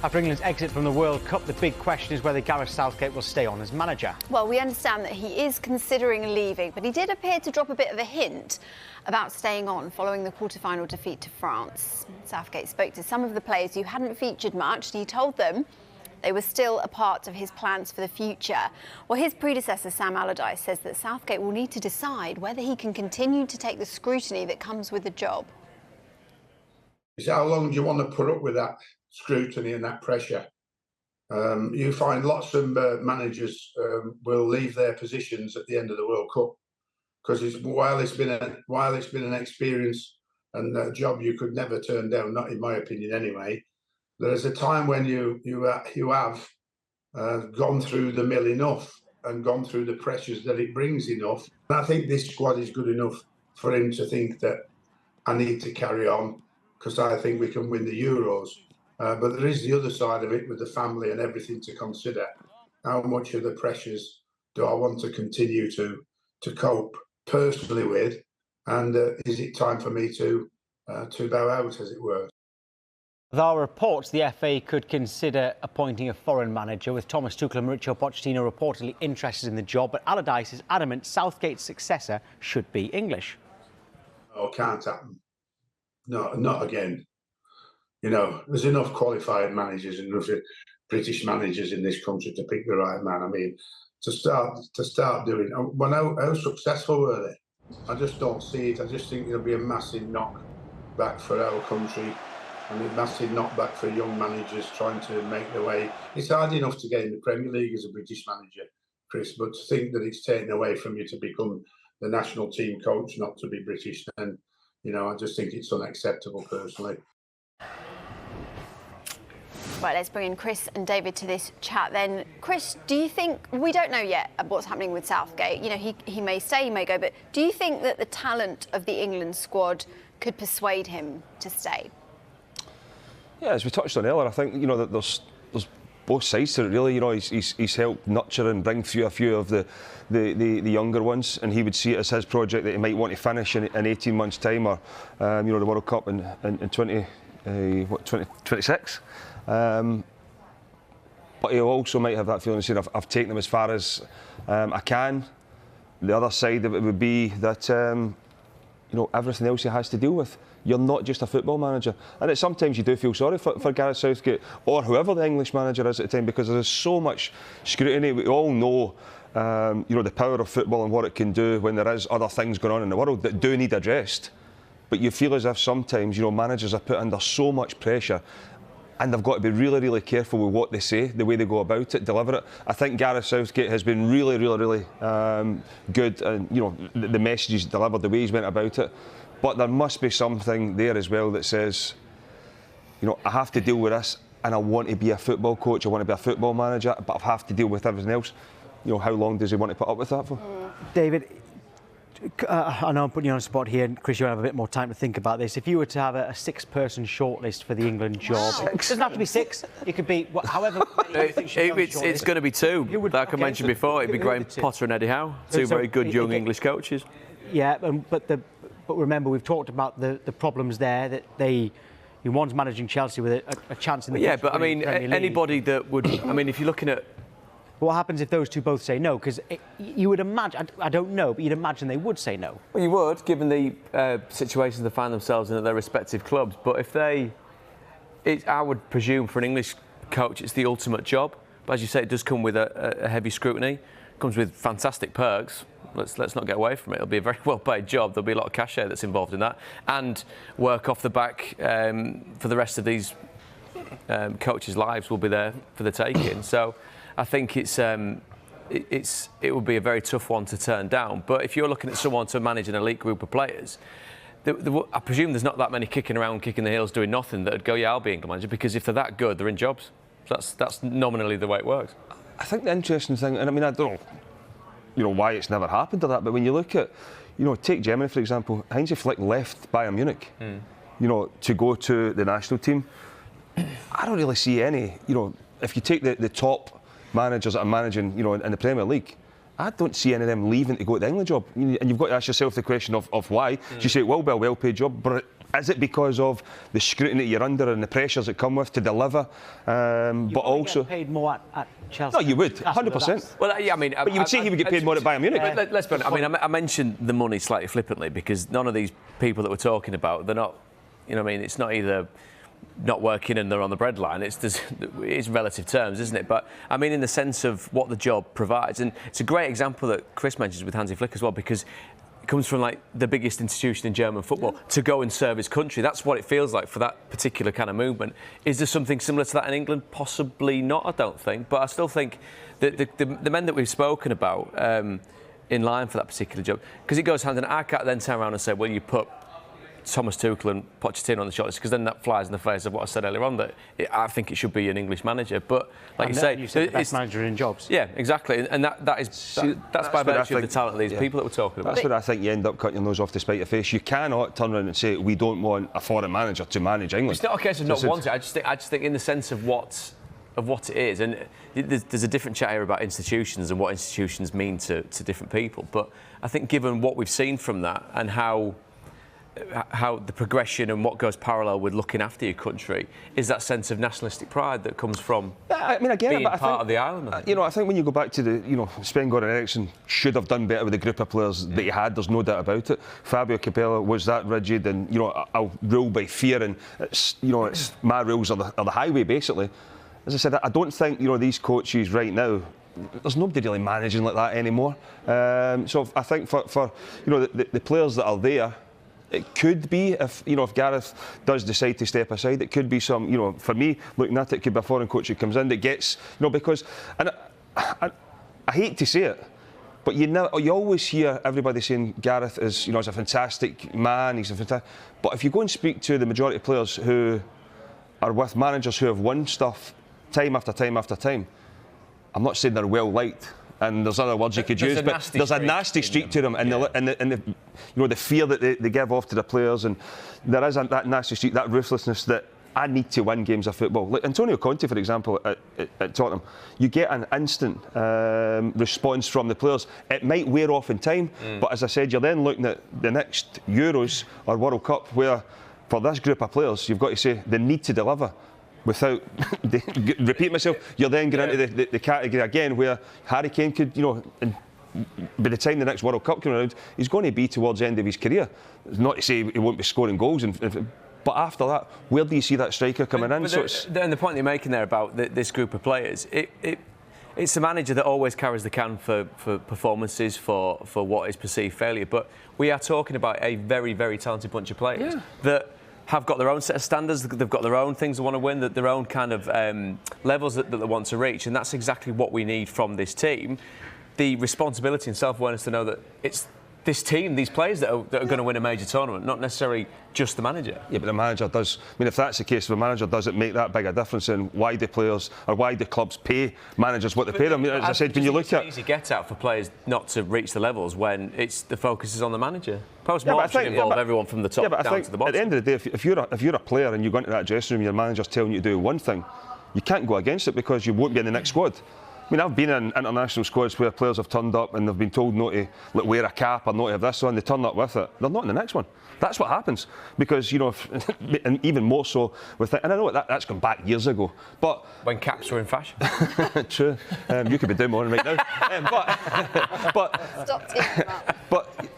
After England's exit from the World Cup, the big question is whether Gareth Southgate will stay on as manager. Well, we understand that he is considering leaving, but he did appear to drop a bit of a hint about staying on following the quarter-final defeat to France. Southgate spoke to some of the players who hadn't featured much, and he told them they were still a part of his plans for the future. Well, his predecessor, Sam Allardyce, says that Southgate will need to decide whether he can continue to take the scrutiny that comes with the job. How long do you want to put up with that scrutiny and that pressure? You find lots of managers will leave their positions at the end of the World Cup because while it's been an experience and a job you could never turn down, not in my opinion anyway. There is a time when you have gone through the mill enough and gone through the pressures that it brings enough. And I think this squad is good enough for him to think that I need to carry on because I think we can win the Euros. But there is the other side of it with the family and everything to consider. How much of the pressures do I want to continue to cope personally with? And is it time for me to bow out, as it were? There are reports the FA could consider appointing a foreign manager, with Thomas Tuchel and Mauricio Pochettino reportedly interested in the job, but Allardyce is adamant Southgate's successor should be English. Oh, can't happen. No, not again. You know, there's enough qualified managers and enough British managers in this country to pick the right man. I mean, to start doing. Well, how successful were they? I just don't see it. I just think there'll be a massive knock back for our country. And a massive knockback for young managers trying to make their way. It's hard enough to get in the Premier League as a British manager, Chris, but to think that it's taken away from you to become the national team coach, not to be British, then, you know, I just think it's unacceptable personally. Right, let's bring in Chris and David to this chat then. Chris, do you think, we don't know yet what's happening with Southgate, you know, he may stay, he may go, but do you think that the talent of the England squad could persuade him to stay? Yeah, as we touched on earlier, I think, you know, that there's both sides to it, really. You know, he's helped nurture and bring through a few of the younger ones, and he would see it as his project that he might want to finish in 18 months' time, or you know, the World Cup in 2026. But he also might have that feeling of saying, I've taken them as far as I can. The other side of it would be that you know, everything else he has to deal with. You're not just a football manager. And sometimes you do feel sorry for Gareth Southgate or whoever the English manager is at the time, because there's so much scrutiny. We all know you know, the power of football and what it can do when there is other things going on in the world that do need addressed. But you feel as if sometimes, you know, managers are put under so much pressure, and they've got to be really, really careful with what they say, the way they go about it, deliver it. I think Gareth Southgate has been really, really, really good, and you know, the messages delivered, the way he's went about it. But there must be something there as well that says, you know, I have to deal with this, and I want to be a football coach, I want to be a football manager, but I have to deal with everything else. You know, how long does he want to put up with that for? David, I know I'm putting you on the spot here, and Chris, you'll have a bit more time to think about this. If you were to have a six-person shortlist for the England job, it doesn't have to be six. It could be however many you think should be on the shortlist. It's going to be two. Like I mentioned before, it'd be Graham Potter and Eddie Howe, two very good young English coaches. Yeah, but remember, we've talked about the problems there, that one's managing Chelsea with a chance in the yeah, but I mean, anybody that would, I mean, if you're looking at. What happens if those two both say no? Because you would imagine, I don't know, but you'd imagine they would say no. Well, you would, given the situations they find themselves in at their respective clubs. But if I would presume for an English coach, it's the ultimate job. But as you say, it does come with a heavy scrutiny. It comes with fantastic perks. Let's not get away from it. It'll be a very well-paid job. There'll be a lot of cachet that's involved in that, and work off the back for the rest of these coaches' lives will be there for the taking. So I think it would be a very tough one to turn down. But if you're looking at someone to manage an elite group of players, I presume there's not that many kicking around, kicking the heels, doing nothing that'd go, yeah, I'll be England manager, because if they're that good, they're in jobs. So that's nominally the way it works. I think the interesting thing, and I mean, I don't know, you know, why it's never happened or that, but when you look at, you know, take Germany for example, Hansi Flick left Bayern Munich, you know, to go to the national team. I don't really see any, you know, if you take the top managers that are managing, you know, in the Premier League, I don't see any of them leaving to go to the England job. And you've got to ask yourself the question of why. You say, well, well-paid job, Is it because of the scrutiny you're under and the pressures that come with to deliver? But also get paid more at Chelsea. No, you would, 100%. Well, yeah, I mean, but you would say he would get paid more at Bayern Munich. Let's be honest. I mean, I mentioned the money slightly flippantly because none of these people that we're talking about, they're not. You know, what I mean, it's not either not working and they're on the breadline. It's relative terms, isn't it? But I mean, in the sense of what the job provides, and it's a great example that Chris mentions with Hansi Flick as well, because it comes from like the biggest institution in German football to go and serve his country. That's what it feels like for that particular kind of movement. Is there something similar to that in England? Possibly not, I don't think. But I still think that the men that we've spoken about in line for that particular job, because it goes hand in hand. I can't then turn around and say, well, you put Thomas Tuchel and Pochettino on the shortlist, because then that flies in the face of what I said earlier on, that I think it should be an English manager. But like you say, the best manager in jobs. Yeah, exactly, and that's by virtue of the talent of these people that we're talking about. That's where I think you end up cutting your nose off to spite your face. You cannot turn around and say we don't want a foreign manager to manage England. It's not a case of not wanting. I just think in the sense of what it is, and there's a different chat here about institutions and what institutions mean to different people. But I think given what we've seen from that and how the progression and what goes parallel with looking after your country is that sense of nationalistic pride that comes from being part of the island. I think when you go back to Sven-Göran Eriksson should have done better with the group of players that he had. There's no doubt about it. Fabio Capello was that rigid, and I'll rule by fear, and it's my rules are the highway basically. As I said, I don't think these coaches right now. There's nobody really managing like that anymore. So I think for the players that are there. It could be if Gareth does decide to step aside. It could be some for me looking at it could be a foreign coach who comes in that gets because and I hate to say it, but you always hear everybody saying Gareth is is a fantastic man. He's a fantastic. But if you go and speak to the majority of players who are with managers who have won stuff time after time after time, I'm not saying they're well liked. And there's other words you could use, but there's a nasty streak to them, and the fear that they give off to the players, and there is that nasty streak, that ruthlessness that I need to win games of football. Like Antonio Conte, for example, at Tottenham, you get an instant response from the players. It might wear off in time, but as I said, you're then looking at the next Euros or World Cup, where for this group of players, you've got to say they need to deliver. Without repeat myself, you're then getting into the category again where Harry Kane could, by the time the next World Cup comes around, he's going to be towards the end of his career. Not to say he won't be scoring goals, but after that, where do you see that striker coming in? And the point you're making there about this group of players, it's the manager that always carries the can for performances, for what is perceived failure. But we are talking about a very, very talented bunch of players that have got their own set of standards, they've got their own things they want to win, their own kind of levels that they want to reach, and that's exactly what we need from this team. The responsibility and self-awareness to know that it's this team, these players that are going to win a major tournament, not necessarily just the manager. Yeah, but the manager does. I mean, if that's the case, if the manager doesn't make that big a difference in why the players or why the clubs pay managers what they pay them. I mean, as I said, when you look at... It's an easy get-out for players not to reach the levels when the focus is on the manager. Post-mortem should involve everyone from the top down to the bottom. At the end of the day, if you're a player and you go into that dressing room, your manager's telling you to do one thing, you can't go against it because you won't be in the next squad. I mean, I've been in international squads where players have turned up and they've been told not to wear a cap or not to have this on. They turn up with it. They're not in the next one. That's what happens because and even more so with it. And I know that's gone back years ago, but when caps were in fashion. True. You could be doing one right now. But stop taking them up. But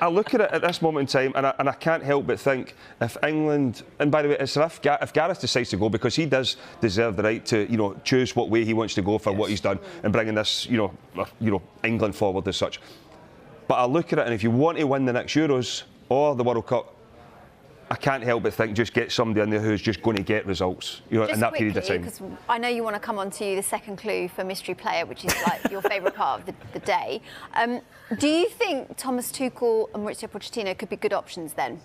I look at it at this moment in time, and I can't help but think if England, and by the way, if Gareth decides to go, because he does deserve the right to choose what way he wants to go for what he's done and bringing this England forward as such. But I look at it, and if you want to win the next Euros or the World Cup, I can't help but think just get somebody in there who's just going to get results in that period of time. Because I know you want to come on to the second clue for mystery player, which is like your favourite part of the day. Do you think Thomas Tuchel and Mauricio Pochettino could be good options then?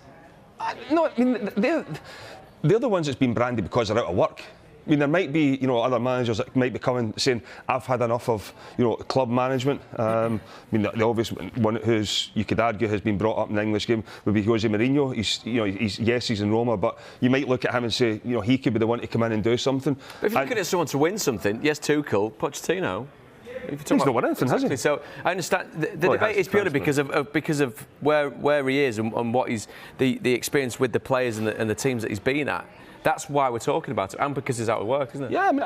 No, I mean they're the ones that's been branded because they're out of work. I mean, there might be, other managers that might be coming saying, "I've had enough of, club management." I mean, the obvious one who's you could argue has been brought up in the English game would be Jose Mourinho. He's in Roma, but you might look at him and say, he could be the one to come in and do something. But if you're looking at someone to win something, yes, Tuchel, Pochettino. He's not won anything, has he? So I understand the Well, debate is purely because of where he is and what he's the experience with the players and the teams that he's been at. That's why we're talking about it, and because he's out of work, isn't it? Yeah, I mean,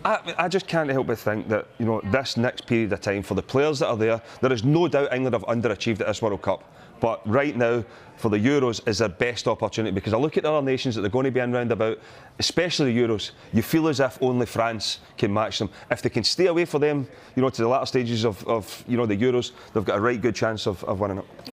I just can't help but think that, you know, this next period of time for the players that are there is no doubt England have underachieved at this World Cup. But right now, for the Euros, is their best opportunity, because I look at the other nations that they're going to be in round about, especially the Euros. You feel as if only France can match them. If they can stay away for them, you know, to the latter stages of you know, the Euros, they've got a right good chance of winning it.